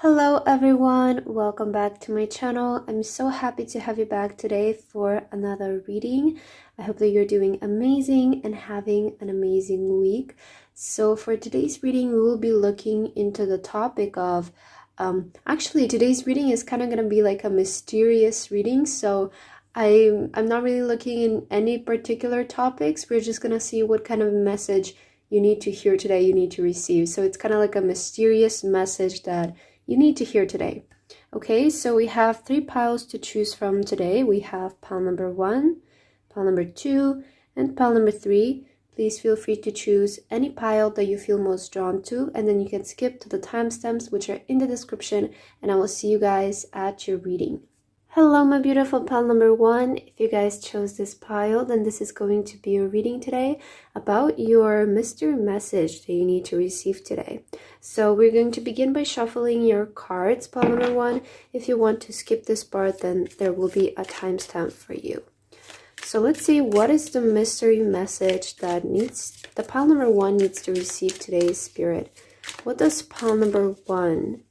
Hello everyone, welcome back to my channel. I'm so happy to have you back today for another reading. I hope that you're doing amazing and having an amazing week. So for today's reading, we will be looking into the topic of, actually today's reading is kind of going to be like a mysterious reading. So I'm not really looking in any particular topics. We're just going to see what kind of message you need to hear today, you need to receive. So it's kind of like a mysterious message that you need to hear today. Okay, so we have 3 piles to choose from today. We have pile number 1, pile number 2, and pile number 3. Please feel free to choose any pile that you feel most drawn to, and then you can skip to the timestamps which are in the description, and I will see you guys at your reading. Hello my beautiful pile number 1. If you guys chose this pile, then this is going to be a reading today about your mystery message that you need to receive today. So we're going to begin by shuffling your cards, pile number 1. If you want to skip this part, then there will be a timestamp for you. So let's see, what is the mystery message that the pile number 1 needs to receive today, Spirit? What does pile number 1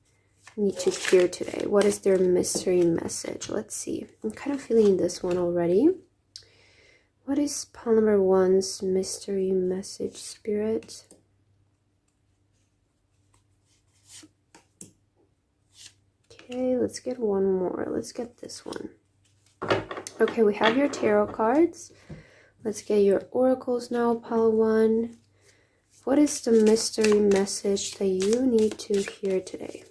need to hear today? What is their mystery message? Let's see. I'm kind of feeling this one already. What is pile number 1's mystery message, Spirit? Okay, let's get one more. Let's get this one. Okay, we have your tarot cards. Let's get your oracles now, pile 1. What is the mystery message that you need to hear today?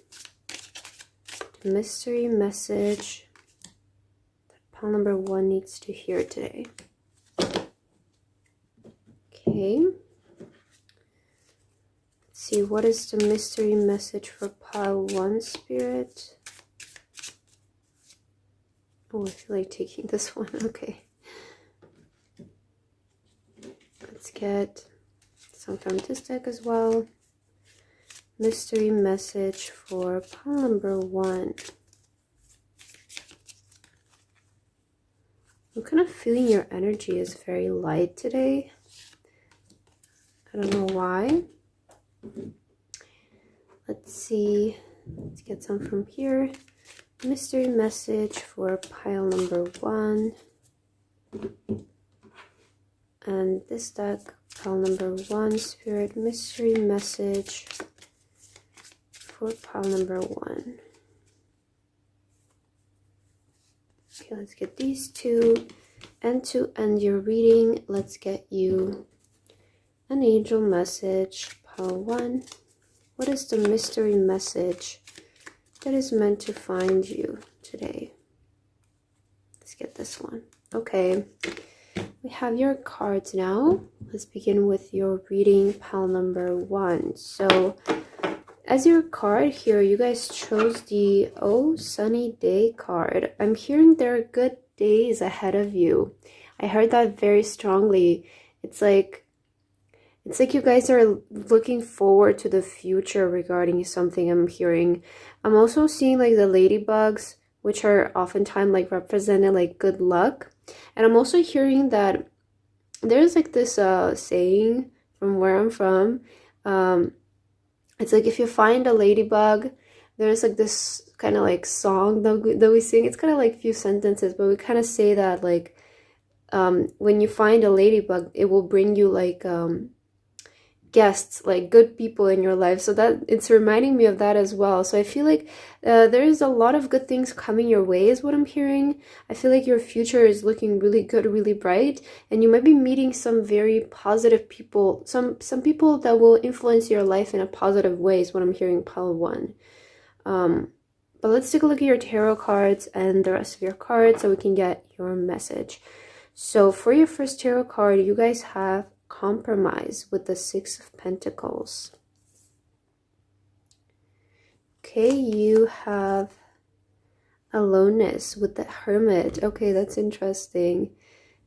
Mystery message that pile number 1 needs to hear today. Okay. Let's see, what is the mystery message for pile 1, Spirit? Oh, I feel like taking this one. Okay. Let's get some from this deck as well. Mystery message for pile number 1. I'm kind of feeling your energy is very light today. I don't know why. Let's see. Let's get some from here. Mystery message for pile number 1. And this deck, pile number 1, Spirit, mystery message for pile number 1. Okay, let's get these two. And to end your reading, let's get you an angel message, pile 1. What is the mystery message that is meant to find you today? Let's get this one. Okay, we have your cards now. Let's begin with your reading, pile number 1. So as your card here, you guys chose the Oh Sunny Day card. I'm hearing there are good days ahead of you. I heard that very strongly. It's like you guys are looking forward to the future regarding something. I'm hearing. I'm also seeing like the ladybugs, which are oftentimes like represented like good luck. And I'm also hearing that there's like this saying from where I'm from. It's like if you find a ladybug, there's like this kind of like song that we sing. It's kind of like few sentences, but we kind of say that like when you find a ladybug, it will bring you like guests, like good people in your life. So that it's reminding me of that as well. So I feel like there is a lot of good things coming your way is what I'm hearing. I feel like your future is looking really good, really bright, and you might be meeting some very positive people, some people that will influence your life in a positive way is what I'm hearing, pile 1. But let's take a look at your tarot cards and the rest of your cards so we can get your message. So for your first tarot card, you guys have compromise with the 6 of Pentacles. Okay, you have aloneness with the Hermit. Okay, that's interesting,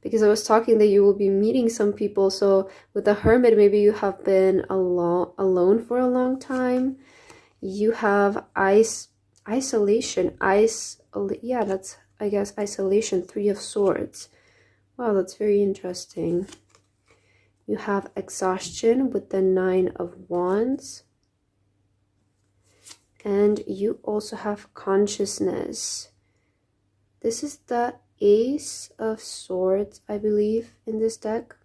because I was talking that you will be meeting some people. So with the Hermit, maybe you have been alone for a long time. You have isolation. Yeah, that's, I guess, isolation. 3 of Swords. Wow, that's very interesting. You have exhaustion with the 9 of Wands. And you also have consciousness. This is the Ace of Swords, I believe, in this deck.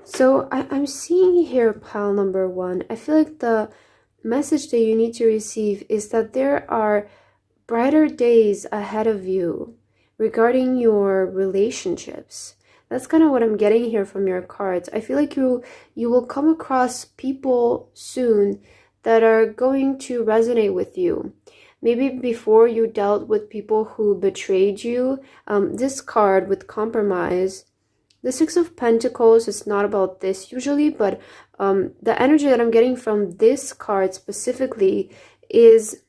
So I'm seeing here pile number 1. I feel like the message that you need to receive is that there are brighter days ahead of you regarding your relationships. That's kind of what I'm getting here from your cards. I feel like you will come across people soon that are going to resonate with you. Maybe before you dealt with people who betrayed you. This card with compromise, the Six of Pentacles, is not about this usually, but the energy that I'm getting from this card specifically is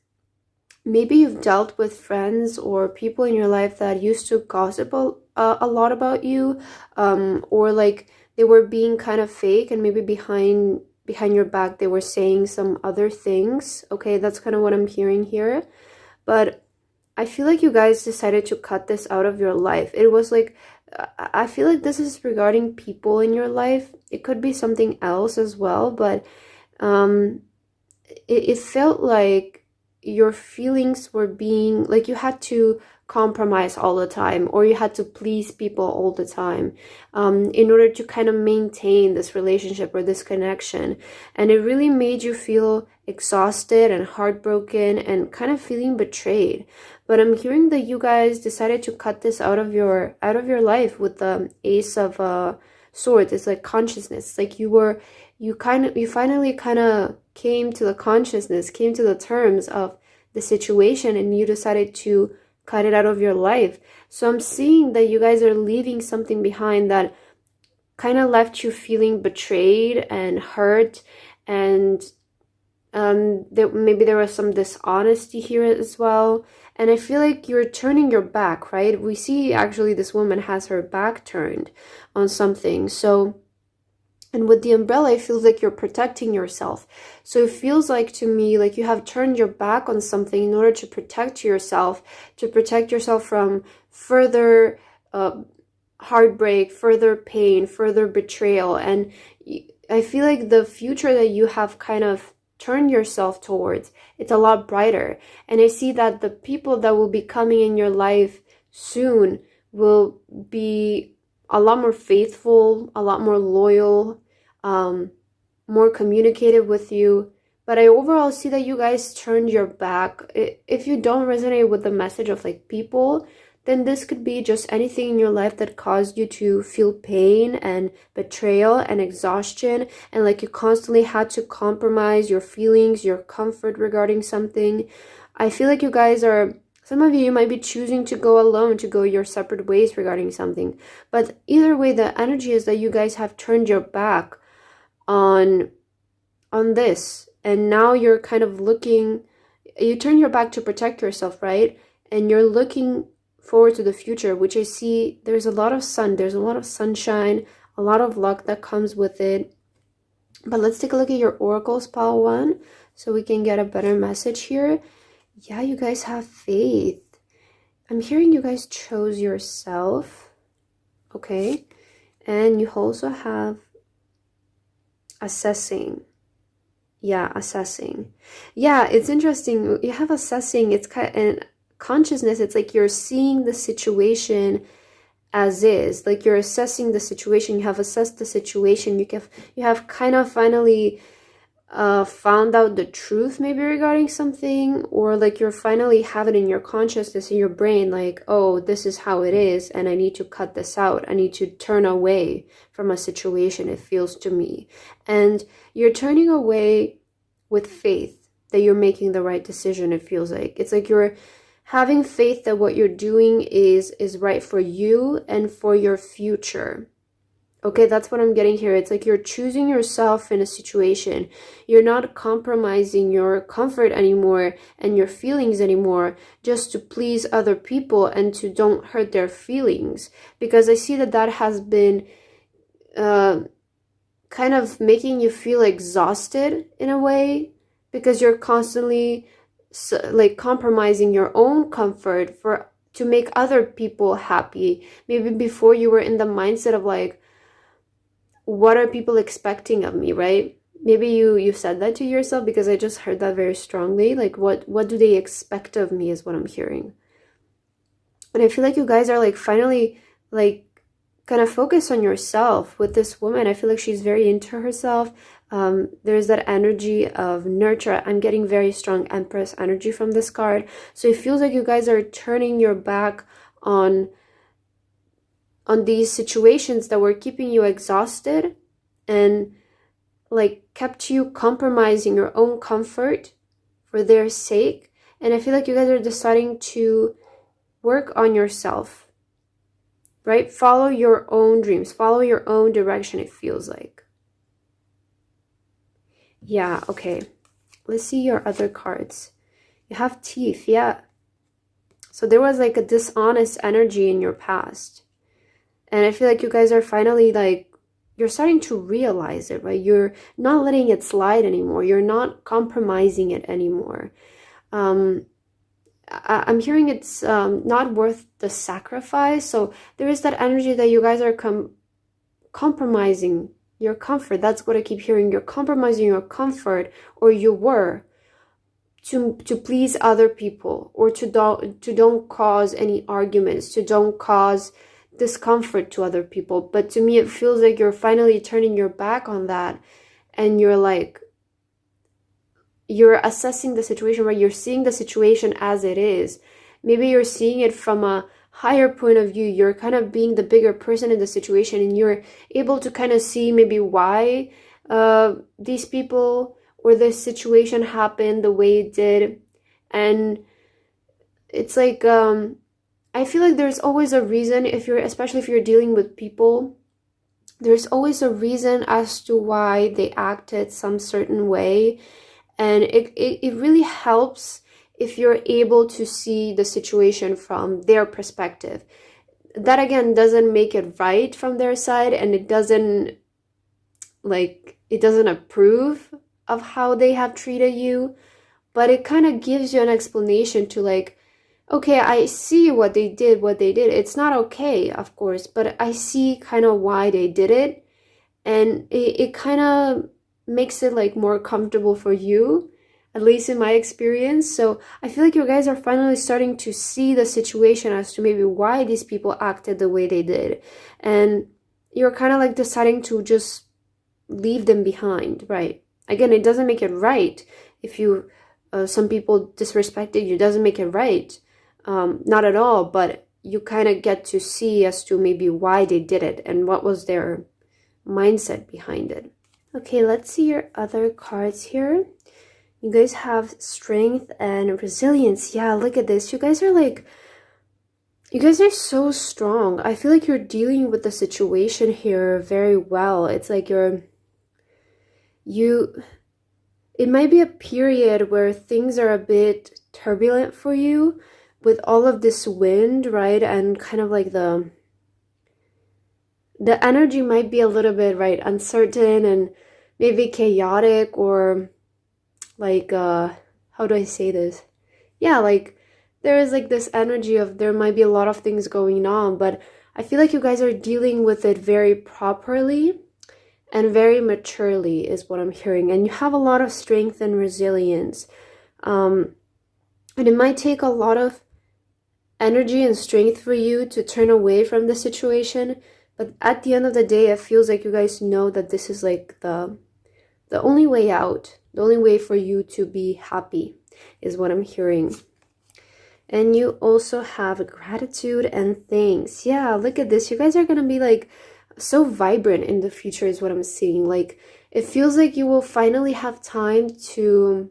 maybe you've dealt with friends or people in your life that used to gossip a lot about you, or like they were being kind of fake, and maybe behind your back they were saying some other things. Okay, that's kind of what I'm hearing here. But I feel like you guys decided to cut this out of your life. It was like, I feel like this is regarding people in your life. It could be something else as well, but it felt like your feelings were being, like you had to compromise all the time, or you had to please people all the time, in order to kind of maintain this relationship or this connection. And it really made you feel exhausted and heartbroken and kind of feeling betrayed. But I'm hearing that you guys decided to cut this out of your life with the Ace of Swords. It's like consciousness. It's like you finally kind of came to the consciousness, came to the terms of the situation, and you decided to cut it out of your life. So I'm seeing that you guys are leaving something behind that kind of left you feeling betrayed and hurt, and maybe there was some dishonesty here as well. And I feel like you're turning your back, right? We see actually this woman has her back turned on something. So, and with the umbrella, it feels like you're protecting yourself. So it feels like to me, like you have turned your back on something in order to protect yourself from further heartbreak, further pain, further betrayal. And I feel like the future that you have kind of turned yourself towards, it's a lot brighter. And I see that the people that will be coming in your life soon will be a lot more faithful, a lot more loyal, more communicative with you. But I overall see that you guys turned your back. If you don't resonate with the message of like people, then this could be just anything in your life that caused you to feel pain and betrayal and exhaustion, and like you constantly had to compromise your feelings, your comfort regarding something. I feel like you guys are, some of you might be choosing to go alone, to go your separate ways regarding something. But either way, the energy is that you guys have turned your back on this. And now you're kind of looking, you turn your back to protect yourself, right? And you're looking forward to the future, which I see there's a lot of sun, there's a lot of sunshine, a lot of luck that comes with it. But let's take a look at your oracles, pile 1, so we can get a better message here. Yeah, you guys have faith. I'm hearing you guys chose yourself. Okay. And you also have assessing. Yeah, assessing. Yeah, it's interesting. You have assessing. It's kind of, and consciousness, it's like you're seeing the situation as is. Like you're assessing the situation. You have assessed the situation. You have kind of finally found out the truth maybe regarding something, or like you're finally have it in your consciousness, in your brain, like, oh, this is how it is, and I need to cut this out. I need to turn away from a situation, it feels to me. And you're turning away with faith that you're making the right decision. It feels like it's like you're having faith that what you're doing is right for you and for your future. Okay, that's what I'm getting here. It's like you're choosing yourself in a situation. You're not compromising your comfort anymore and your feelings anymore just to please other people and to don't hurt their feelings. Because I see that has been kind of making you feel exhausted in a way, because you're constantly like compromising your own comfort to make other people happy. Maybe before you were in the mindset of like, what are people expecting of me, right? maybe you said that to yourself, because I just heard that very strongly. Like, what do they expect of me is what I'm hearing. And I feel like you guys are like finally like kind of focus on yourself with this woman. I feel like she's very into herself. There's that energy of nurture. I'm getting very strong Empress energy from this card. So it feels like you guys are turning your back on these situations that were keeping you exhausted and like kept you compromising your own comfort for their sake. And I feel like you guys are deciding to work on yourself, right? Follow your own dreams, follow your own direction, it feels like. Yeah, okay. Let's see your other cards. You have teeth, yeah. So there was like a dishonest energy in your past. And I feel like you guys are finally like, you're starting to realize it, right? You're not letting it slide anymore. You're not compromising it anymore. I'm hearing it's not worth the sacrifice. So there is that energy that you guys are compromising your comfort. That's what I keep hearing. You're compromising your comfort, or you were, to please other people, or to don't cause any arguments, to don't cause discomfort to other people. But to me, it feels like you're finally turning your back on that, and you're like, you're assessing the situation, right? You're seeing the situation as it is. Maybe you're seeing it from a higher point of view. You're kind of being the bigger person in the situation, and you're able to kind of see maybe why these people or this situation happened the way it did. And it's like, I feel like there's always a reason, especially if you're dealing with people, there's always a reason as to why they acted some certain way. And it really helps if you're able to see the situation from their perspective. That again doesn't make it right from their side, and it doesn't approve of how they have treated you, but it kind of gives you an explanation to like, okay, I see what they did. It's not okay, of course, but I see kind of why they did it. And it kind of makes it like more comfortable for you, at least in my experience. So I feel like you guys are finally starting to see the situation as to maybe why these people acted the way they did. And you're kind of like deciding to just leave them behind, right? Again, it doesn't make it right. If you, some people disrespected you, doesn't make it right. Not at all, but you kind of get to see as to maybe why they did it and what was their mindset behind it. Okay, let's see your other cards here. You guys have strength and resilience. Yeah, look at this. You guys are so strong. I feel like you're dealing with the situation here very well. It's like it might be a period where things are a bit turbulent for you with all of this wind, right? And kind of like the energy might be a little bit, right, uncertain and maybe chaotic, or like, how do I say this? Yeah, like there is like this energy of there might be a lot of things going on, but I feel like you guys are dealing with it very properly and very maturely is what I'm hearing. And you have a lot of strength and resilience. And it might take a lot of energy and strength for you to turn away from the situation. But at the end of the day, it feels like you guys know that this is like the only way out. The only way for you to be happy is what I'm hearing. And you also have gratitude and thanks. Yeah, look at this. You guys are going to be like so vibrant in the future is what I'm seeing. Like it feels like you will finally have time to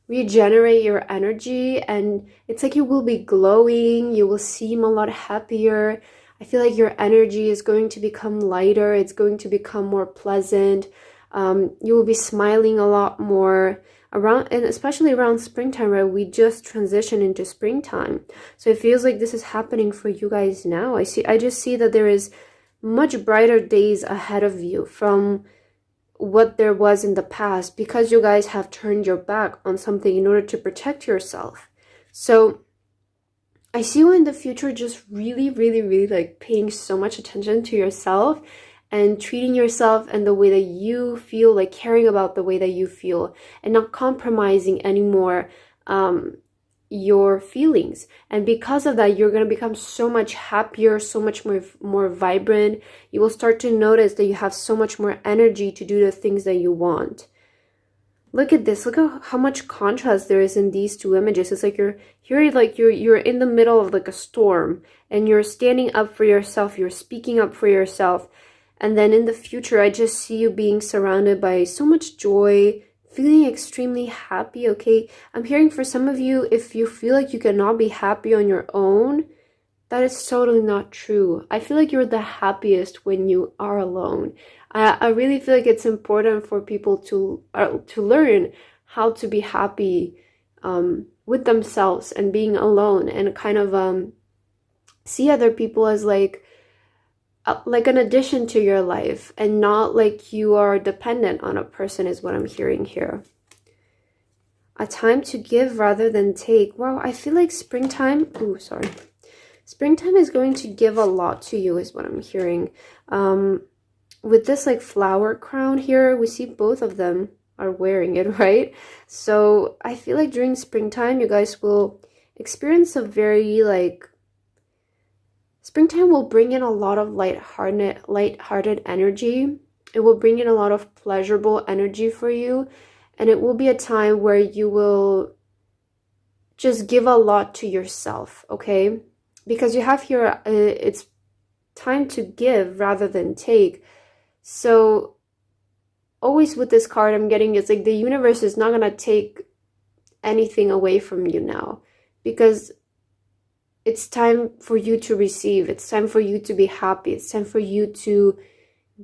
regenerate your energy, and it's like you will be glowing. You will seem a lot happier. I feel like your energy is going to become lighter. It's going to become more pleasant. You will be smiling a lot more around, and especially around springtime, right? We just transitioned into springtime. So it feels like this is happening for you guys now. I just see that there is much brighter days ahead of you from what there was in the past, because you guys have turned your back on something in order to protect yourself. So I see you in the future just really, really, really like paying so much attention to yourself and treating yourself and the way that you feel, like caring about the way that you feel, and not compromising anymore your feelings. And because of that, you're going to become so much happier, so much more vibrant. You will start to notice that you have so much more energy to do the things that you want. Look at this. Look at how much contrast there is in these two images. It's like you're in the middle of like a storm, and you're standing up for yourself, you're speaking up for yourself. And then in the future, I just see you being surrounded by so much joy, feeling extremely happy, okay? I'm hearing for some of you, if you feel like you cannot be happy on your own, that is totally not true. I feel like you're the happiest when you are alone. I really feel like it's important for people to learn how to be happy with themselves and being alone, and kind of see other people as like an addition to your life, and not like you are dependent on a person, is what I'm hearing here. A time to give rather than take. Wow, I feel like springtime is going to give a lot to you, is what I'm hearing. With this like flower crown here, we see both of them are wearing it, right? So I feel like during springtime, you guys will experience a very like, springtime will bring in a lot of light-hearted energy. It will bring in a lot of pleasurable energy for you. And it will be a time where you will just give a lot to yourself, okay? Because you have here, it's time to give rather than take. So always with this card I'm getting, it's like the universe is not going to take anything away from you now, because it's time for you to receive. It's time for you to be happy. It's time for you to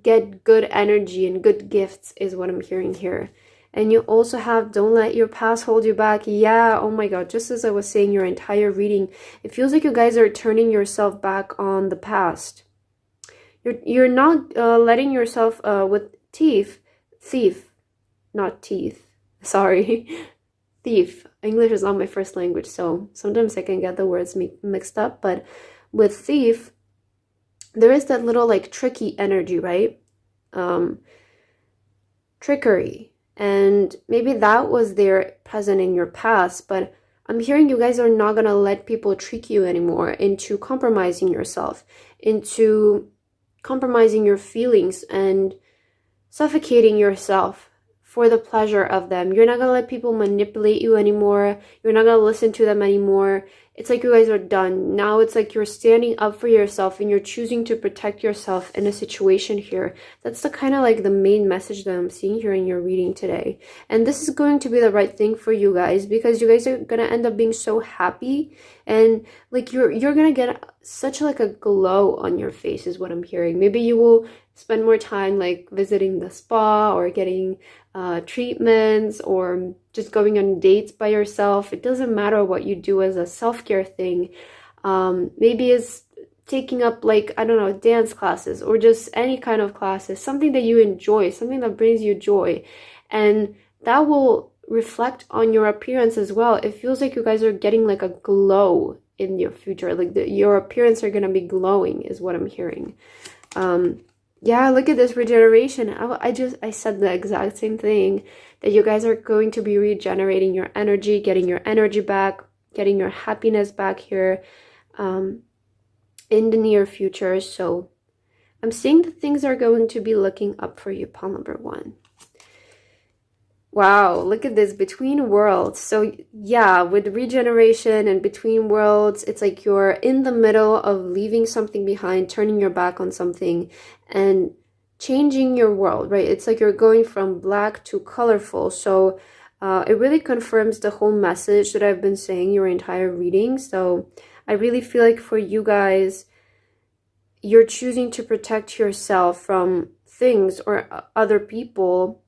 get good energy and good gifts, is what I'm hearing here. And you also have, don't let your past hold you back. Yeah, oh my God, just as I was saying, your entire reading, it feels like you guys are turning yourself back on the past. You're not letting yourself with thief, not teeth, sorry, thief. English is not my first language, so sometimes I can get the words mixed up. But with thief, there is that little like tricky energy, right? Trickery. And maybe that was there present in your past, but I'm hearing you guys are not going to let people trick you anymore into compromising yourself, into compromising your feelings and suffocating yourself for the pleasure of them. You're not going to let people manipulate you anymore. You're not going to listen to them anymore. It's like you guys are done. Now it's like you're standing up for yourself and you're choosing to protect yourself in a situation here. That's the kind of like the main message that I'm seeing here in your reading today. And this is going to be the right thing for you guys, because you guys are going to end up being so happy, and like you're going to get such like a glow on your face, is what I'm hearing. Maybe you will spend more time like visiting the spa, or getting treatments, or just going on dates by yourself. It doesn't matter what you do as a self-care thing. Maybe it's taking up like, I don't know, dance classes, or just any kind of classes, something that you enjoy, something that brings you joy. And that will reflect on your appearance as well. It feels like you guys are getting like a glow in your future. Like your appearance are going to be glowing, is what I'm hearing. Yeah, look at this regeneration. I said the exact same thing, that you guys are going to be regenerating your energy, getting your energy back, getting your happiness back here in the near future. So I'm seeing that things are going to be looking up for you, pile number 1. Wow, look at this, between worlds. So yeah, with regeneration and between worlds, it's like you're in the middle of leaving something behind, turning your back on something and changing your world, right? It's like you're going from black to colorful. So it really confirms the whole message that I've been saying your entire reading. So I really feel like for you guys, you're choosing to protect yourself from things or other people,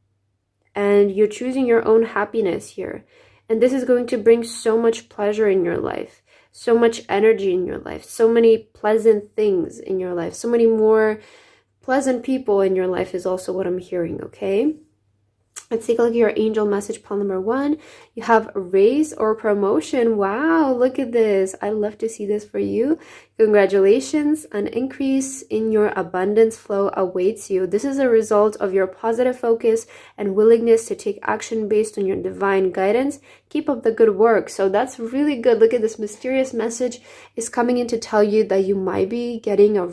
and you're choosing your own happiness here. And this is going to bring so much pleasure in your life, so much energy in your life, so many pleasant things in your life, so many more pleasant people in your life is also what I'm hearing, okay? Let's take a look at your angel message, pile number 1. You have raise or promotion. Wow, look at this. I love to see this for you. Congratulations. An increase in your abundance flow awaits you. This is a result of your positive focus and willingness to take action based on your divine guidance. Keep up the good work. So that's really good. Look at this mysterious message is coming in to tell you that you might be getting a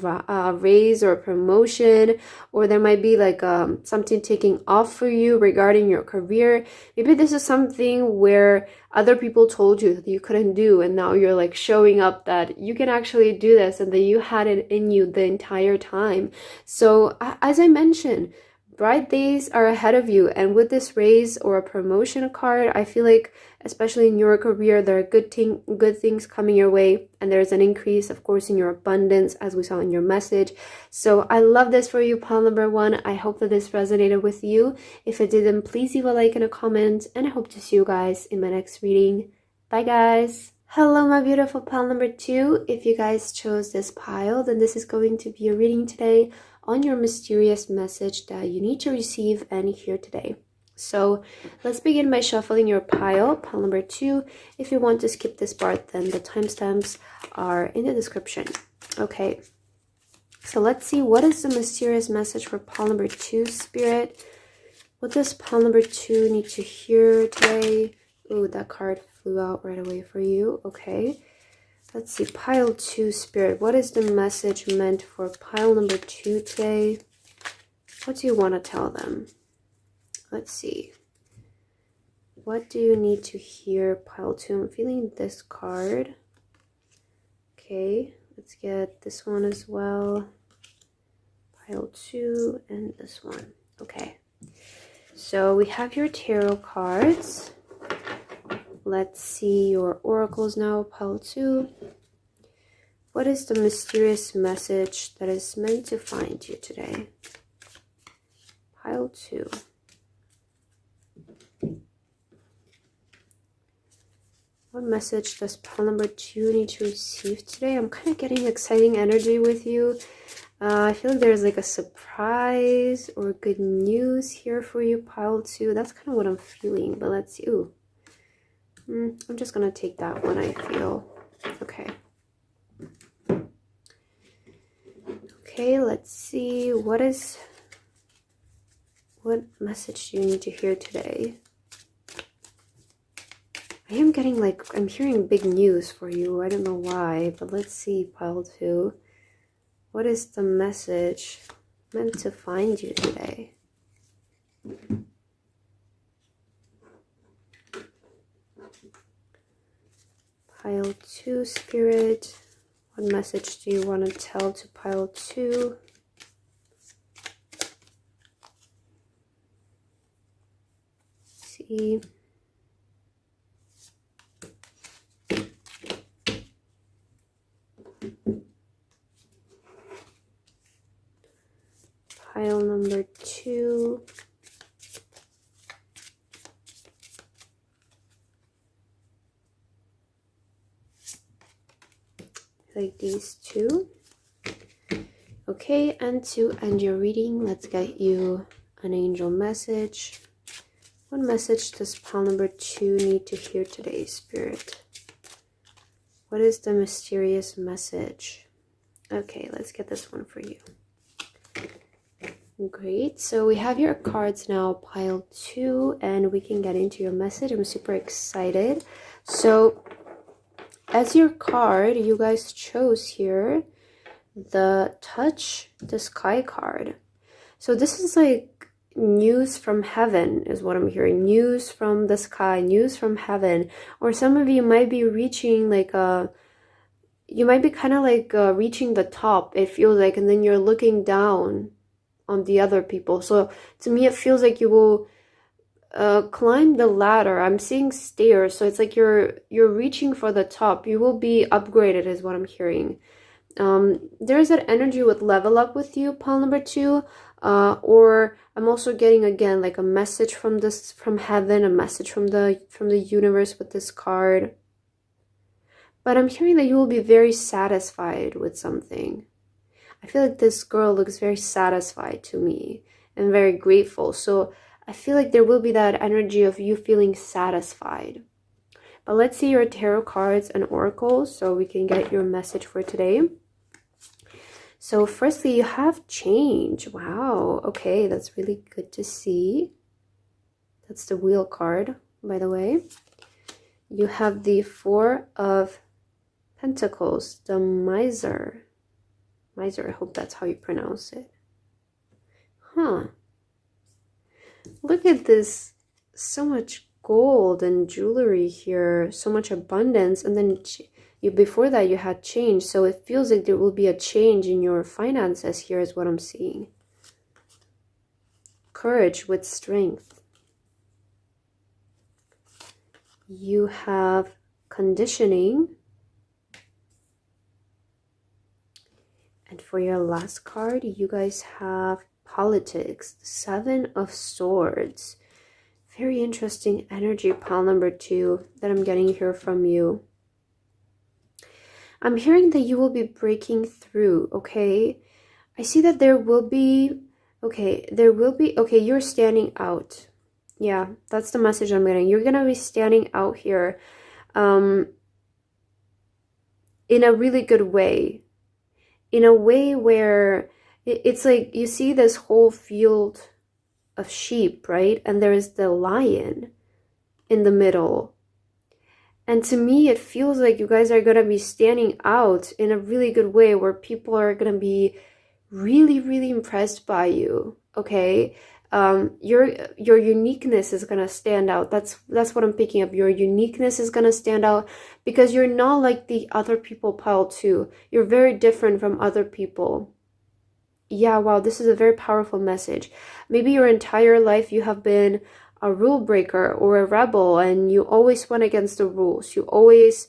raise or a promotion, or there might be like something taking off for you regarding your career. Maybe this is something where other people told you that you couldn't do, and now you're like showing up that you can actually do this and that you had it in you the entire time. So as I mentioned, bright days are ahead of you, and with this raise or a promotion card, I feel like especially in your career, there are good things coming your way, and there's an increase, of course, in your abundance, as we saw in your message. So I love this for you, pile number 1. I hope that this resonated with you. If it didn't, please leave a like and a comment, and I hope to see you guys in my next reading. Bye, guys. Hello, my beautiful pile number 2. If you guys chose this pile, then this is going to be a reading today on your mysterious message that you need to receive and hear today. So let's begin by shuffling your pile number 2. If you want to skip this part, then the timestamps are in the description. Okay, so let's see, what is the mysterious message for pile number 2, Spirit? What does pile number 2 need to hear today? Oh, that card flew out right away for you. Okay, let's see, pile 2, Spirit. What is the message meant for pile number 2 today? What do you want to tell them? Let's see. What do you need to hear, pile 2? I'm feeling this card. Okay, let's get this one as well. Pile 2 and this one. Okay, so we have your tarot cards. Let's see your oracles now, pile 2. What is the mysterious message that is meant to find you today? Pile 2. What message does pile number 2 need to receive today? I'm kind of getting exciting energy with you. I feel like there's like a surprise or good news here for you, pile 2. That's kind of what I'm feeling, but let's see. Ooh. I'm just going to take that one, I feel. Okay. Okay, let's see. What message do you need to hear today? I am getting like, I'm hearing big news for you. I don't know why, but let's see, pile 2. What is the message meant to find you today? Pile 2, Spirit. What message do you want to tell to pile 2? See. Pile number 2. Like these two. Okay, and to end your reading, let's get you an angel message. What message does pile number 2 need to hear today, Spirit? What is the mysterious message? Okay, let's get this one for you. Great, so we have your cards now, pile 2, and we can get into your message. I'm super excited. So as your card, you guys chose here the Touch the Sky card. So this is like news from heaven is what I'm hearing. News from the sky, news from heaven. Or some of you might be reaching like you might be kind of like reaching the top, it feels like, and then you're looking down on the other people. So to me, it feels like you will climb the ladder. I'm seeing stairs, so it's like you're reaching for the top. You will be upgraded is what I'm hearing. There's that energy with level up with you, pile number 2, or I'm also getting again like a message from heaven, a message from the universe with this card. But I'm hearing that you will be very satisfied with something. I feel like this girl looks very satisfied to me and very grateful. So I feel like there will be that energy of you feeling satisfied. But let's see your tarot cards and oracles so we can get your message for today. So firstly, you have change. Wow. Okay, that's really good to see. That's the Wheel card, by the way. You have the Four of Pentacles, the Miser. Miser, I hope that's how you pronounce it. Huh. Look at this. So much gold and jewelry here. So much abundance. And then before that you had change. So it feels like there will be a change in your finances here is what I'm seeing. Courage with strength. You have conditioning. And for your last card, you guys have politics, the Seven of Swords. Very interesting energy, pile number 2, that I'm getting here from you. I'm hearing that you will be breaking through, okay? I see that there will be, okay, you're standing out. Yeah, that's the message I'm getting. You're going to be standing out here in a really good way. In a way where it's like you see this whole field of sheep, right? And there is the lion in the middle. And to me, it feels like you guys are going to be standing out in a really good way where people are going to be really, really impressed by you, okay? Your uniqueness is going to stand out. That's what I'm picking up. Your uniqueness is going to stand out because you're not like the other people, pile 2. You're very different from other people. Yeah, wow, this is a very powerful message. Maybe your entire life you have been a rule breaker or a rebel and you always went against the rules. You always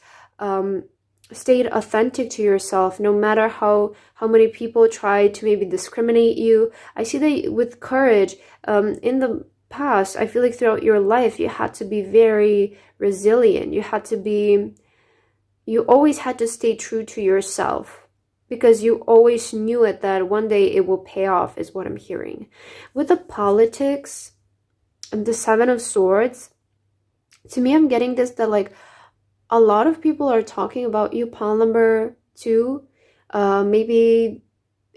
stayed authentic to yourself no matter how many people tried to maybe discriminate you. I see that with courage, in the past, I feel like throughout your life, you had to be very resilient. You always had to stay true to yourself. Because you always knew it that one day it will pay off is what I'm hearing. With the politics and the Seven of Swords, to me I'm getting this that like a lot of people are talking about you, pile number 2. Maybe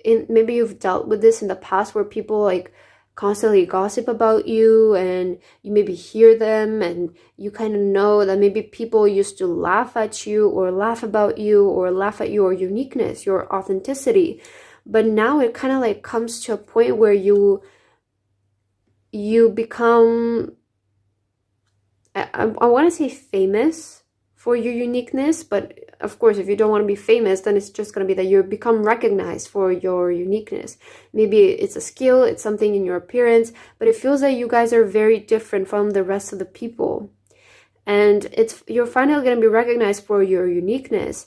you've dealt with this in the past where people like constantly gossip about you and you maybe hear them and you kind of know that maybe people used to laugh at you or laugh about you or laugh at your uniqueness, your authenticity. But now it kind of like comes to a point where you become, I want to say famous for your uniqueness, but of course, if you don't want to be famous, then it's just going to be that you become recognized for your uniqueness. Maybe it's a skill, it's something in your appearance, but it feels like you guys are very different from the rest of the people. And you're finally going to be recognized for your uniqueness.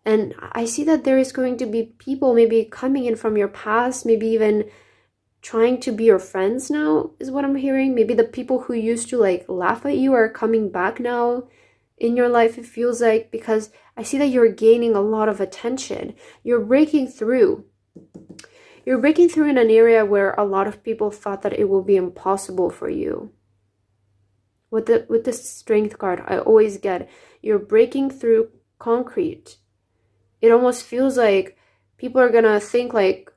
And I see that there is going to be people maybe coming in from your past, maybe even trying to be your friends now, is what I'm hearing. Maybe the people who used to like laugh at you are coming back now in your life, it feels like, because I see that you're gaining a lot of attention. You're breaking through. You're breaking through in an area where a lot of people thought that it will be impossible for you. With the Strength card, I always get you're breaking through concrete. It almost feels like people are gonna think like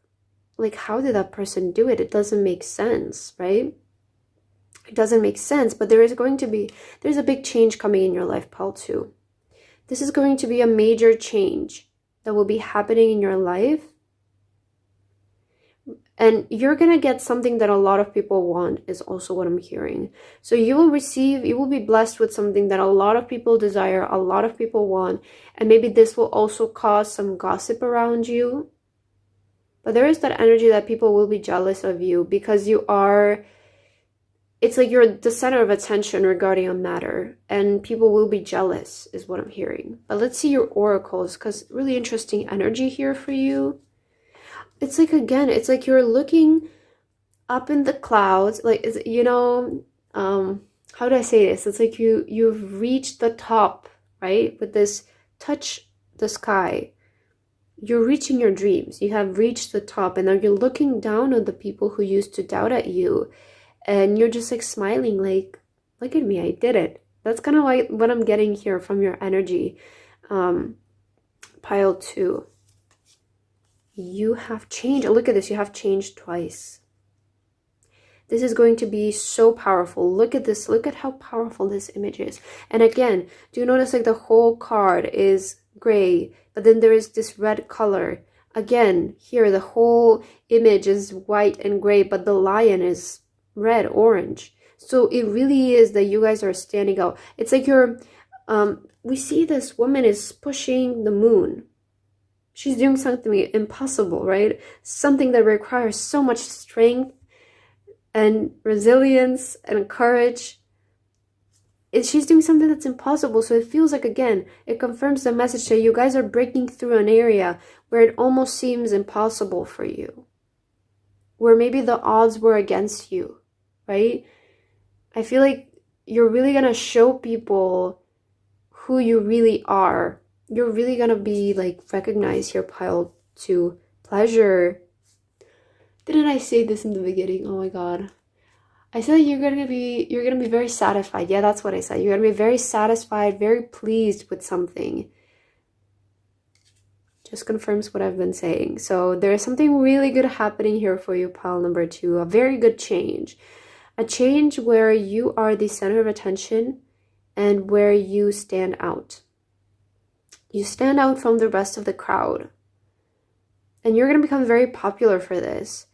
how did that person do it? It doesn't make sense, right? It doesn't make sense, but there's a big change coming in your life, pile 2. This is going to be a major change that will be happening in your life. And you're going to get something that a lot of people want is also what I'm hearing. So you will be blessed with something that a lot of people desire, a lot of people want. And maybe this will also cause some gossip around you. But there is that energy that people will be jealous of you because it's like you're the center of attention regarding a matter and people will be jealous is what I'm hearing. But let's see your oracles because really interesting energy here for you. It's like, again, it's like you're looking up in the clouds, like, how do I say this? It's like you've reached the top, right? With this touch the sky. You're reaching your dreams. You have reached the top and now you're looking down on the people who used to doubt at you. and you're just like smiling, like, look at me, I did it. That's kind of like what I'm getting here from your energy. Pile 2. You have changed. Look at this. You have changed twice. This is going to be so powerful. Look at this. Look at how powerful this image is. And again, do you notice like the whole card is gray, but then there is this red color. Again, here the whole image is white and gray, but the lion is red, orange. So it really is that you guys are standing out. It's like you're, we see this woman is pushing the moon. She's doing something impossible, right? Something that requires so much strength and resilience and courage. She's doing something that's impossible. So it feels like, again, it confirms the message that you guys are breaking through an area where it almost seems impossible for you, where maybe the odds were against you, right? I feel like you're really going to show people who you really are. You're really going to be like recognized here, pile 2. Pleasure. Didn't I say this in the beginning? Oh my god. I said you're gonna be very satisfied. Yeah, that's what I said. You're gonna be very satisfied, very pleased with something. Just confirms what I've been saying. So there's something really good happening here for you, pile number 2. A very good change. A change where you are the center of attention and where you stand out. You stand out from the rest of the crowd. And you're gonna become very popular for this.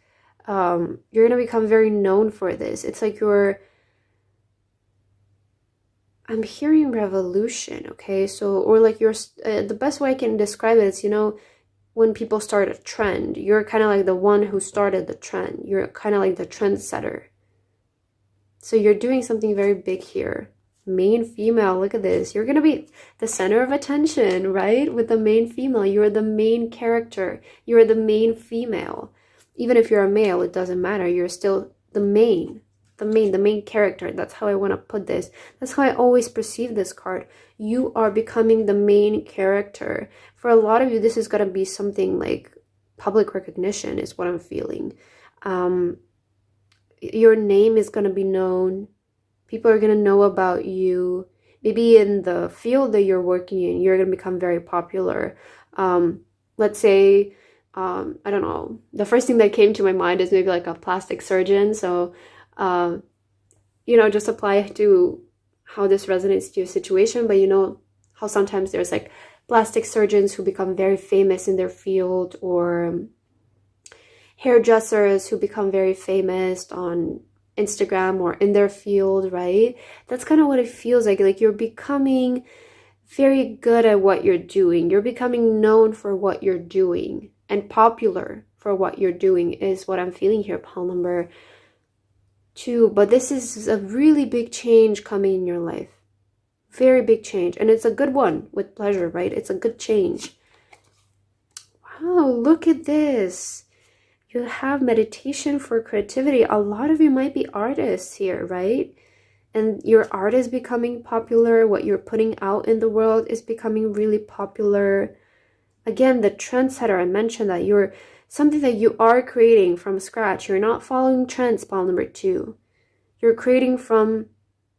You're going to become very known for this. It's like I'm hearing revolution, okay? So, or like the best way I can describe it is, you know, when people start a trend, you're kind of like the one who started the trend. You're kind of like the trendsetter. So you're doing something very big here. Main female, look at this. You're going to be the center of attention, right? With the main female, you're the main character. You're the main female. Even if you're a male, it doesn't matter. You're still the main character. That's how I want to put this. That's how I always perceive this card. You are becoming the main character. For a lot of you, this is going to be something like public recognition is what I'm feeling. Your name is going to be known. People are going to know about you. Maybe in the field that you're working in, you're going to become very popular. Let's say, I don't know, the first thing that came to my mind is maybe like a plastic surgeon. So, you know, just apply to how this resonates to your situation. But you know how sometimes there's like plastic surgeons who become very famous in their field, or hairdressers who become very famous on Instagram or in their field, right? That's kind of what it feels like. Like you're becoming very good at what you're doing. You're becoming known for what you're doing. And popular for what you're doing is what I'm feeling here, pile number 2. But this is a really big change coming in your life. Very big change. And it's a good one with pleasure, right? It's a good change. Wow, look at this. You have meditation for creativity. A lot of you might be artists here, right? And your art is becoming popular. What you're putting out in the world is becoming really popular. Again, the trendsetter, I mentioned that you're something that you are creating from scratch. You're not following trends, pile number 2. You're creating from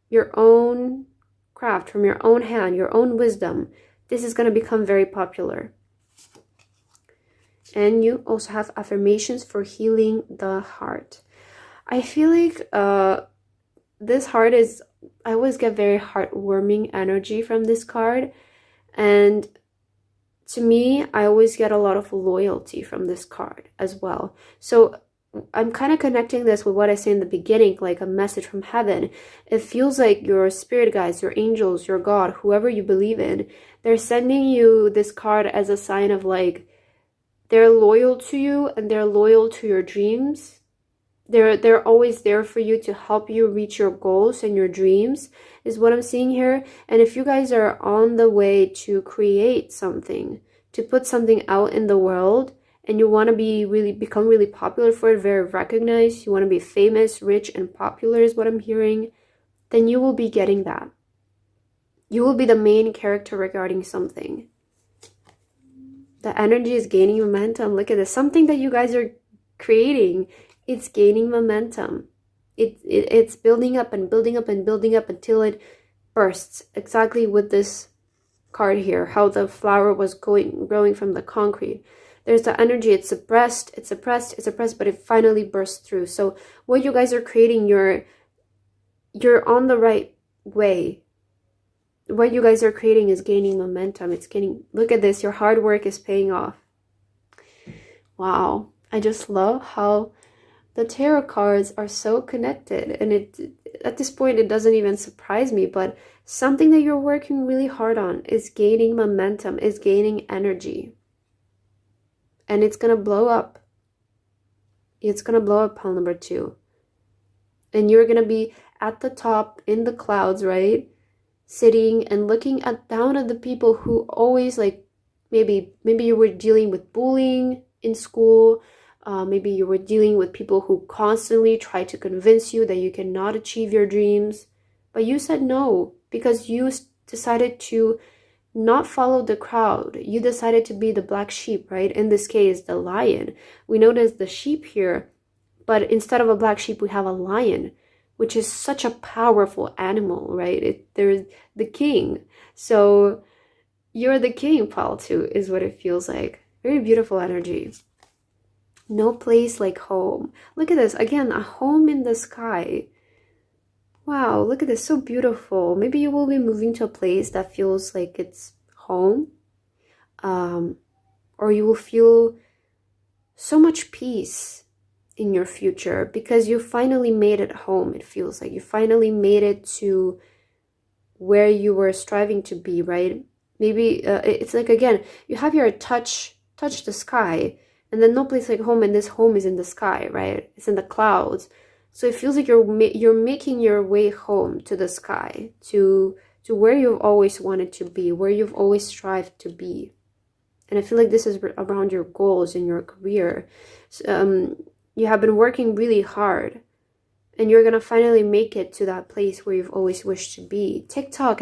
your own craft, from your own hand, your own wisdom. This is going to become very popular. And you also have affirmations for healing the heart. I feel like this heart is, I always get very heartwarming energy from this card. And to me, I always get a lot of loyalty from this card as well. So I'm kind of connecting this with what I said in the beginning, like a message from heaven. It feels like your spirit guides, your angels, your God, whoever you believe in, they're sending you this card as a sign of like, they're loyal to you and they're loyal to your dreams. They're always there for you to help you reach your goals and your dreams is what I'm seeing here. And if you guys are on the way to create something, to put something out in the world, and you want to become really popular for it, very recognized, you want to be famous, rich, and popular is what I'm hearing, then you will be getting that. You will be the main character regarding something. The energy is gaining momentum. Look at this. Something that you guys are creating, it's gaining momentum. It's building up and building up and building up until it bursts, exactly with this card here, how the flower was growing from the concrete. There's the energy, it's suppressed, it's suppressed, it's suppressed, but it finally bursts through. So what you guys are creating, you're on the right way. What you guys are creating is gaining momentum. It's gaining, look at this, your hard work is paying off. Wow, I just love how the tarot cards are so connected, and at this point it doesn't even surprise me, but something that you're working really hard on is gaining momentum, is gaining energy, and it's gonna blow up. It's gonna blow up, pile number 2, and you're gonna be at the top in the clouds, right, sitting and looking down at the people who always, like, maybe you were dealing with bullying in school. Maybe you were dealing with people who constantly try to convince you that you cannot achieve your dreams, but you said no because you decided to not follow the crowd. You decided to be the black sheep, right? In this case, the lion. We notice the sheep here, but instead of a black sheep, we have a lion, which is such a powerful animal, right? There's the king. So you're the king, pile 2, is what it feels like. Very beautiful energy. No place like home. Look at this. Again, a home in the sky. Wow, look at this. So beautiful. Maybe you will be moving to a place that feels like it's home. Or you will feel so much peace in your future because you finally made it home. It feels like you finally made it to where you were striving to be, right? Maybe it's like, again, you have your touch the sky. And then no place like home, and this home is in the sky, right? It's in the clouds. So it feels like you're making your way home to the sky, to where you've always wanted to be, where you've always strived to be. And I feel like this is around your goals in your career. You have been working really hard, and you're gonna finally make it to that place where you've always wished to be. TikTok,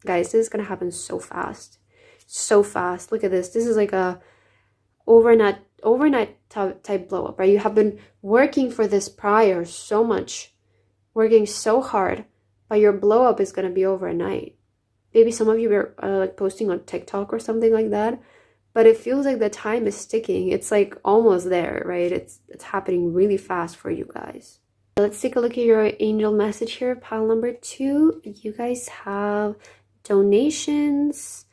guys, this is gonna happen so fast. So fast. Look at this. This is like a overnight type blow up, right? You have been working for this prior so much, working so hard, but your blow up is going to be overnight. Maybe some of you are like posting on TikTok or something like that, but it feels like the time is ticking. It's like almost there, right? It's happening really fast for you guys. Let's take a look at your angel message here, pile number 2. You guys have donations,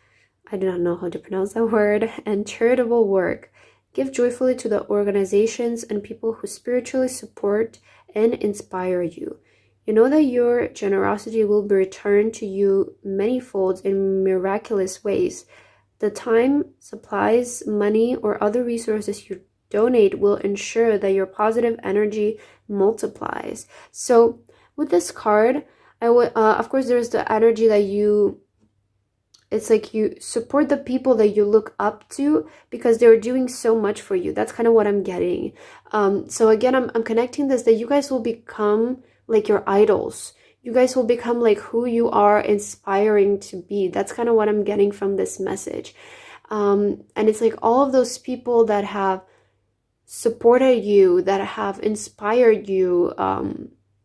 I do not know how to pronounce that word, and charitable work. Give joyfully to the organizations and people who spiritually support and inspire you. You know that your generosity will be returned to you manyfold in miraculous ways. The time, supplies, money, or other resources you donate will ensure that your positive energy multiplies. So with this card, I would, of course, there's the energy that it's like you support the people that you look up to because they're doing so much for you. That's kind of what I'm getting. So again, I'm connecting this, that you guys will become like your idols. You guys will become like who you are inspiring to be. That's kind of what I'm getting from this message. And it's like all of those people that have supported you, that have inspired you,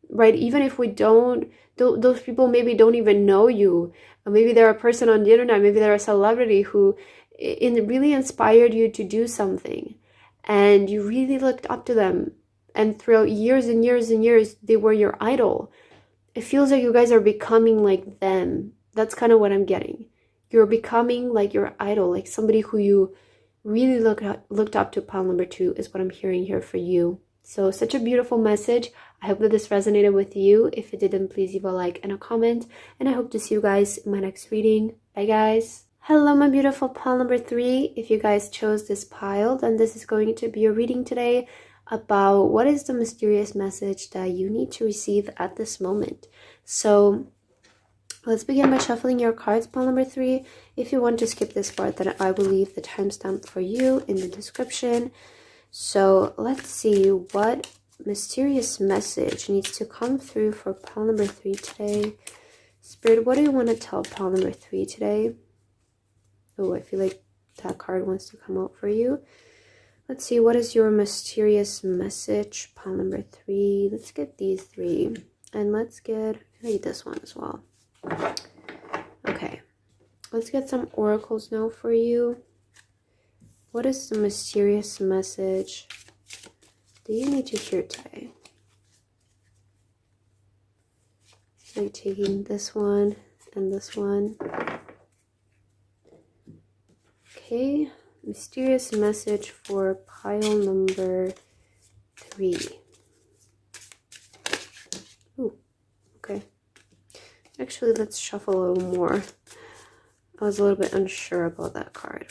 right? Even if we don't, those people maybe don't even know you. Maybe they're a person on the internet, maybe they're a celebrity who really inspired you to do something, and you really looked up to them, and throughout years and years and years, they were your idol. It feels like you guys are becoming like them. That's kind of what I'm getting. You're becoming like your idol, like somebody who you really looked up to. Pile number 2 is what I'm hearing here for you. So such a beautiful message. I hope that this resonated with you. If it didn't, please leave a like and a comment. And I hope to see you guys in my next reading. Bye, guys. Hello, my beautiful pile number 3. If you guys chose this pile, then this is going to be a reading today about what is the mysterious message that you need to receive at this moment. So let's begin by shuffling your cards, pile number 3. If you want to skip this part, then I will leave the timestamp for you in the description. So let's see what mysterious message needs to come through for pile number 3 today. Spirit, what do you want to tell pile number 3 today? Oh, I feel like that card wants to come out for you. Let's see, what is your mysterious message? Pile number 3. Let's get these 3. And let's get, read this one as well. Okay. Let's get some oracles now for you. What is the mysterious message that you need to hear today? So taking this one and this one. Okay, mysterious message for pile number 3. Ooh, okay. Actually, let's shuffle a little more. I was a little bit unsure about that card.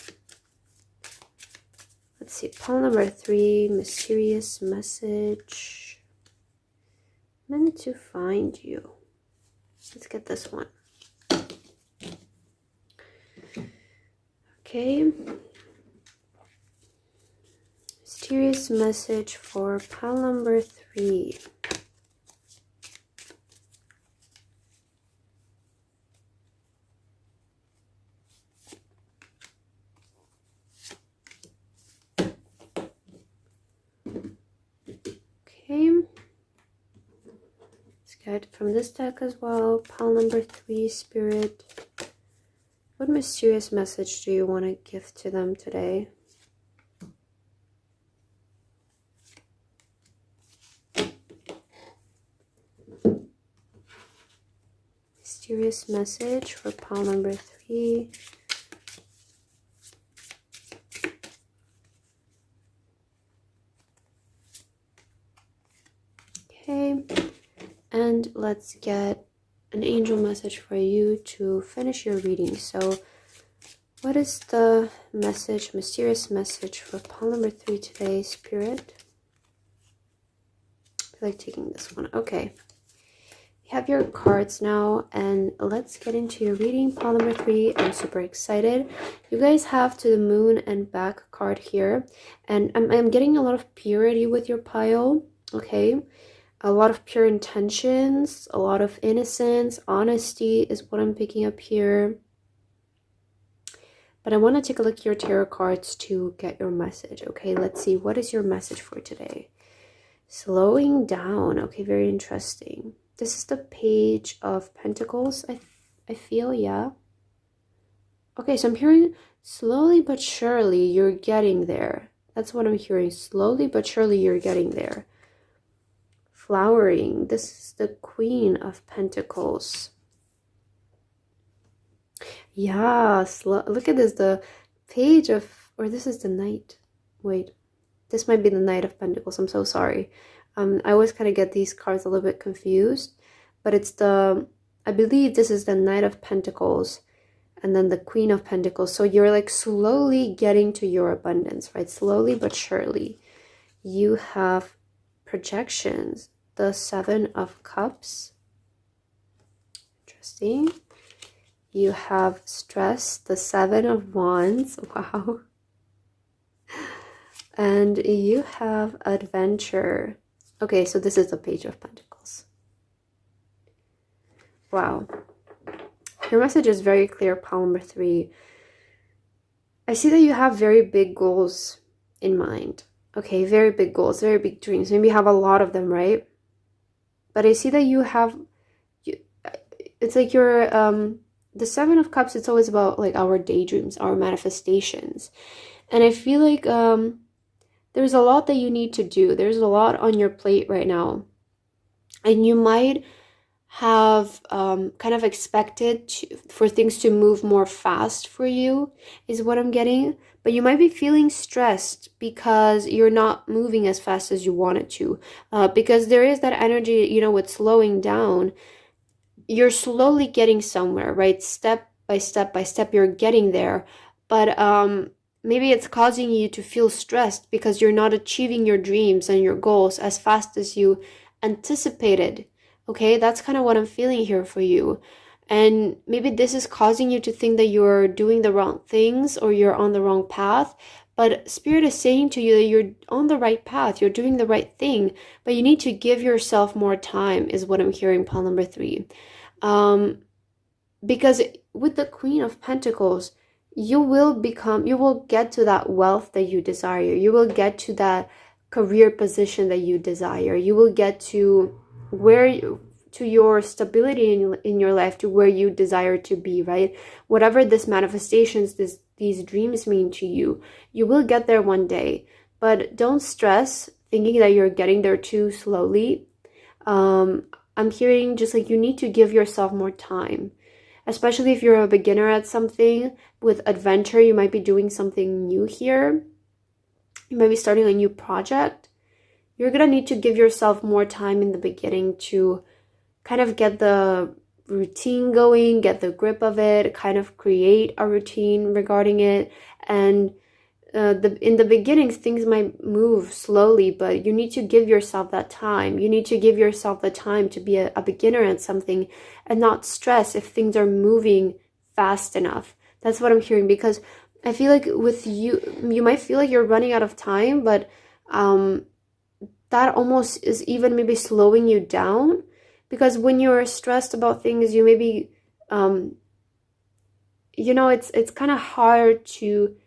Let's see, pile number 3, mysterious message. Meant to find you. Let's get this one. Okay. Mysterious message for pile number 3. Okay. Let's get from this deck as well. Pile number 3, Spirit. What mysterious message do you want to give to them today? Mysterious message for pile number 3. Okay, and let's get an angel message for you to finish your reading. So what is the message, mysterious message for pile number 3 today, Spirit? I feel like taking this one. Okay. You have your cards now, and let's get into your reading. Pile number 3. I'm super excited. You guys have to the moon and back card here, and I'm getting a lot of purity with your pile. Okay. A lot of pure intentions, a lot of innocence, honesty is what I'm picking up here. But I want to take a look at your tarot cards to get your message. Okay, let's see. What is your message for today? Slowing down. Okay, very interesting. This is the Page of Pentacles, I feel, yeah. Okay, so I'm hearing slowly but surely you're getting there. That's what I'm hearing. Slowly but surely you're getting there. Flowering. This is the Queen of Pentacles. Yeah, look at this. The Page of, or this is the Knight. Wait, this might be the Knight of Pentacles. I'm so sorry. I always kind of get these cards a little bit confused, but it's the, I believe this is the Knight of Pentacles and then the Queen of Pentacles. So you're like slowly getting to your abundance, right? Slowly but surely. You have projections. The 7 of Cups. Interesting. You have stress. The 7 of Wands. Wow. And you have adventure. Okay, so this is the Page of Pentacles. Wow. Your message is very clear, pile number 3. I see that you have very big goals in mind. Okay, very big goals, very big dreams. Maybe you have a lot of them, right? But I see that you have, it's like you're, the 7 of Cups, it's always about like our daydreams, our manifestations. And I feel like there's a lot that you need to do. There's a lot on your plate right now. And you might have kind of expected for things to move more fast for you, is what I'm getting. But you might be feeling stressed because you're not moving as fast as you wanted to. Because there is that energy, you know, with slowing down. You're slowly getting somewhere, right? Step by step by step, you're getting there. But maybe it's causing you to feel stressed because you're not achieving your dreams and your goals as fast as you anticipated. Okay, that's kind of what I'm feeling here for you. And maybe this is causing you to think that you're doing the wrong things or you're on the wrong path. But Spirit is saying to you that you're on the right path. You're doing the right thing. But you need to give yourself more time is what I'm hearing, pile number 3. Because with the Queen of Pentacles, you will get to that wealth that you desire. You will get to that career position that you desire. You will get to to your stability in your life, to where you desire to be, right? Whatever this manifestations, these dreams mean to you, you will get there one day. But don't stress thinking that you're getting there too slowly. I'm hearing just like you need to give yourself more time, especially if you're a beginner at something. With adventure, you might be doing something new here. You might be starting a new project. You're gonna need to give yourself more time in the beginning to kind of get the routine going, get the grip of it, kind of create a routine regarding it. And in the beginnings, things might move slowly, but you need to give yourself that time. You need to give yourself the time to be a beginner at something and not stress if things are moving fast enough. That's what I'm hearing, because I feel like with you might feel like you're running out of time, but that almost is even maybe slowing you down, because when you're stressed about things, you maybe, it's kind of hard to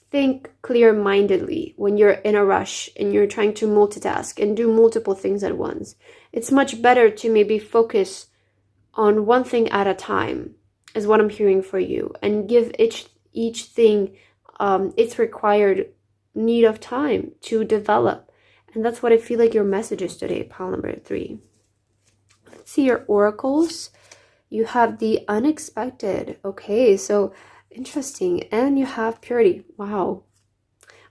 think clear-mindedly when you're in a rush and you're trying to multitask and do multiple things at once. It's much better to maybe focus on one thing at a time, is what I'm hearing for you, and give each thing its required need of time to develop. And that's what I feel like your message is today, pile number 3. Let's see your oracles. You have the unexpected. Okay, so interesting. And you have purity. Wow.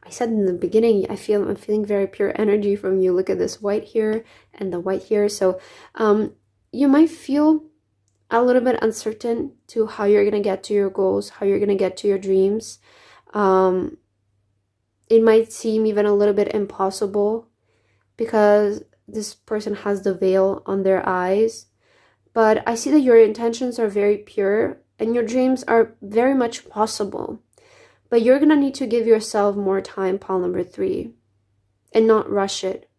I said in the beginning, I'm feeling very pure energy from you. Look at this white here and the white here. So you might feel a little bit uncertain to how you're going to get to your goals, how you're going to get to your dreams. It might seem even a little bit impossible because this person has the veil on their eyes. But I see that your intentions are very pure and your dreams are very much possible. But you're going to need to give yourself more time, pile number 3, and not rush it.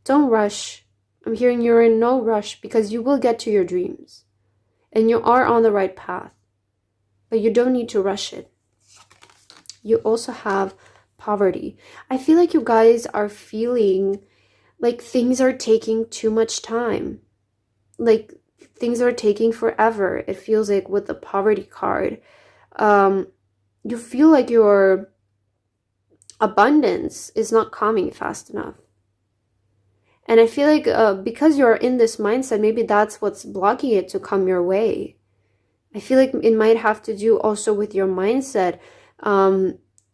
Don't rush. I'm hearing you're in no rush, because you will get to your dreams and you are on the right path, but you don't need to rush it. You also have poverty. I feel like you guys are feeling like things are taking too much time. Like things are taking forever. It feels like with the poverty card. You feel like your abundance is not coming fast enough. And I feel like because you're in this mindset, maybe that's what's blocking it to come your way. I feel like it might have to do also with your mindset.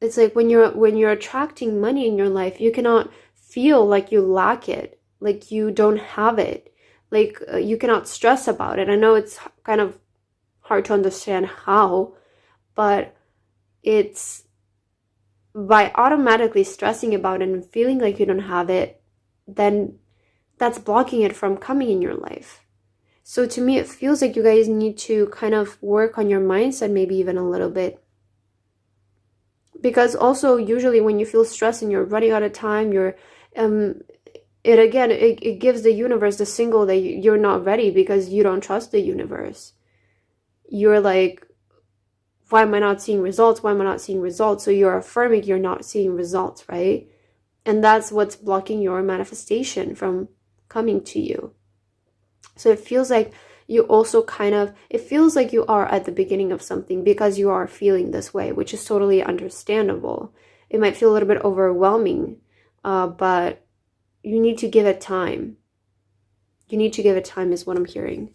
It's like when you're attracting money in your life, you cannot feel like you lack it, like you don't have it, like you cannot stress about it. I know it's kind of hard to understand how, but it's by automatically stressing about it and feeling like you don't have it, then that's blocking it from coming in your life. So to me, it feels like you guys need to kind of work on your mindset, maybe even a little bit. Because also usually when you feel stressed and you're running out of time, it gives the universe the signal that you're not ready, because you don't trust the universe. You're like, why am I not seeing results? Why am I not seeing results? So you're affirming you're not seeing results, right? And that's what's blocking your manifestation from coming to you. So it feels like you also it feels like you are at the beginning of something, because you are feeling this way, which is totally understandable. It might feel a little bit overwhelming, but you need to give it time. You need to give it time is what I'm hearing.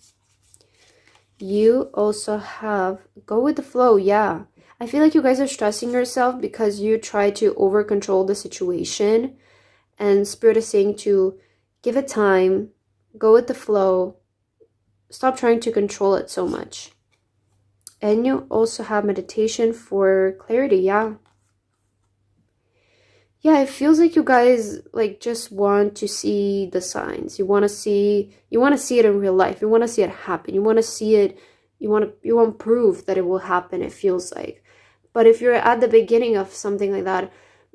You also have go with the flow. Yeah. I feel like you guys are stressing yourself because you try to over control the situation, and Spirit is saying to give it time, go with the flow, stop trying to control it so much. And you also have meditation for clarity. Yeah. Yeah, it feels like you guys like just want to see the signs. You want to see it in real life. You want to see it happen. You want to see it. You want proof that it will happen, it feels like. But if you're at the beginning of something like that,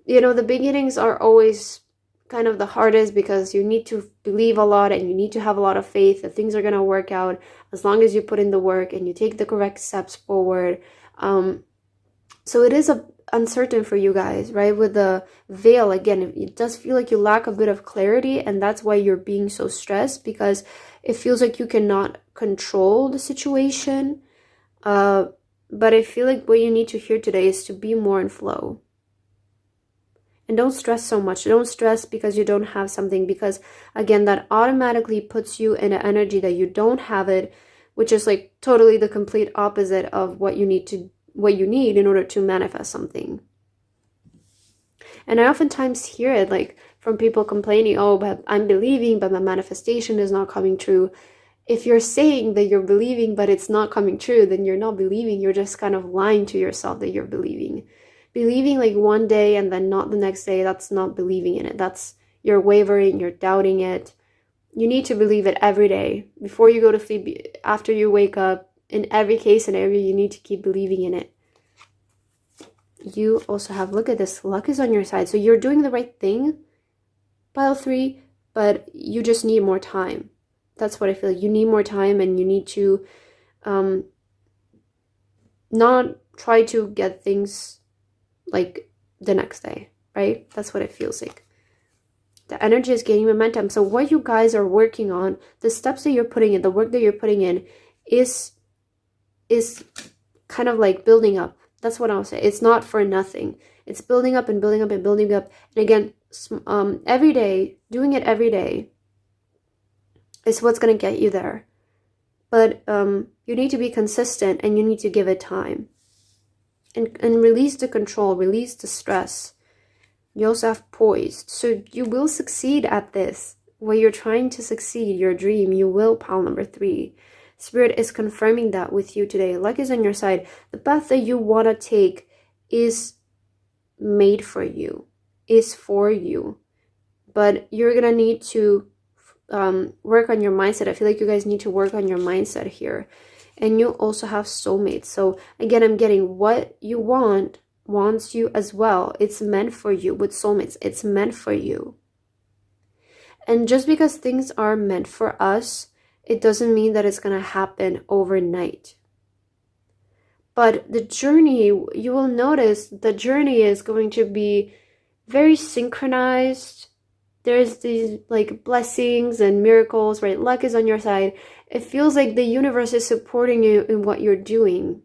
the beginnings are always kind of the hardest, because you need to believe a lot and you need to have a lot of faith that things are going to work out as long as you put in the work and you take the correct steps forward. So it is uncertain for you guys, right? With the veil, again, it does feel like you lack a bit of clarity, and that's why you're being so stressed, because it feels like you cannot control the situation. But I feel like what you need to hear today is to be more in flow. And don't stress so much. Don't stress because you don't have something, because again, that automatically puts you in an energy that you don't have it, which is like totally the complete opposite of what you need in order to manifest something. And I oftentimes hear it like from people complaining, oh, but I'm believing, but my manifestation is not coming true. If you're saying that you're believing, but it's not coming true, then you're not believing. You're just kind of lying to yourself that you're believing. Believing like one day and then not the next day, that's not believing in it. That's you're wavering, you're doubting it. You need to believe it every day. Before you go to sleep, after you wake up, in every case scenario, you need to keep believing in it. You also have, look at this, luck is on your side. So you're doing the right thing, pile 3, but you just need more time. That's what I feel like. You need more time, and you need to not try to get things like the next day, right? That's what it feels like. The energy is gaining momentum. So what you guys are working on, the steps that you're putting in, the work that you're putting in is kind of like building up. That's what I'll say. It's not for nothing. It's building up and building up and building up. And again, every day, doing it every day is what's going to get you there. But you need to be consistent, and you need to give it time. And release the control, release the stress. You also have poised. So you will succeed at this. Where you're trying to succeed, your dream, you will, pile number 3. Spirit is confirming that with you today. Luck is on your side. The path that you want to take is made for you, is for you. But you're going to need to work on your mindset. I feel like you guys need to work on your mindset here. And you also have soulmates. So again, I'm getting what you want wants you as well. It's meant for you with soulmates. It's meant for you. And just because things are meant for us, it doesn't mean that it's going to happen overnight. But the journey, you will notice the journey is going to be very synchronized. There's these like blessings and miracles, right? Luck is on your side. It feels like the universe is supporting you in what you're doing.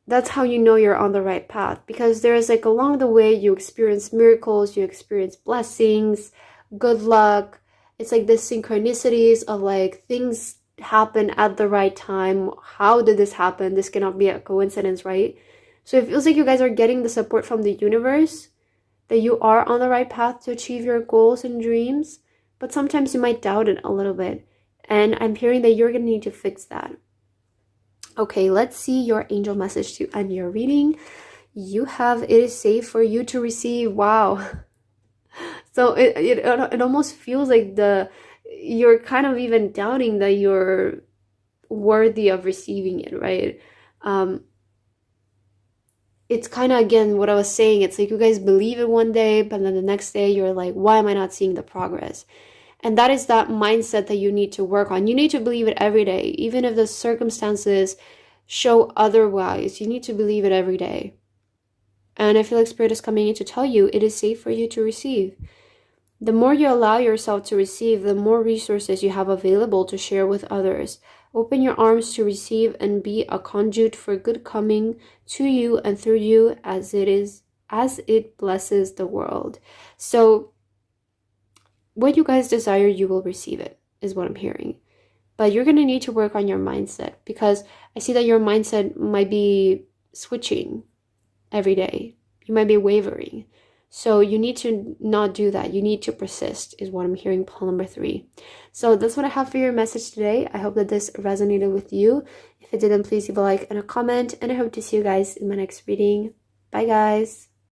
That's how you know you're on the right path, because there's like along the way you experience miracles, you experience blessings, good luck. It's like the synchronicities of like things happen at the right time. How did this happen? This cannot be a coincidence, right? So it feels like you guys are getting the support from the universe, that you are on the right path to achieve your goals and dreams, but sometimes you might doubt it a little bit. And I'm hearing that you're going to need to fix that. Okay, let's see your angel message to end your reading. You have, it is safe for you to receive. Wow. So it almost feels like you're kind of even doubting that you're worthy of receiving it, right? It's kind of, again, what I was saying. It's like you guys believe it one day, but then the next day you're like, why am I not seeing the progress? And that is that mindset that you need to work on. You need to believe it every day. Even if the circumstances show otherwise, you need to believe it every day. And I feel like Spirit is coming in to tell you it is safe for you to receive. The more you allow yourself to receive, the more resources you have available to share with others. Open your arms to receive and be a conduit for good coming to you and through you as it blesses the world. So what you guys desire, you will receive it, is what I'm hearing. But you're going to need to work on your mindset, because I see that your mindset might be switching every day. You might be wavering. So you need to not do that. You need to persist, is what I'm hearing, pile number 3. So that's what I have for your message today. I hope that this resonated with you. If it didn't, please leave a like and a comment. And I hope to see you guys in my next reading. Bye, guys.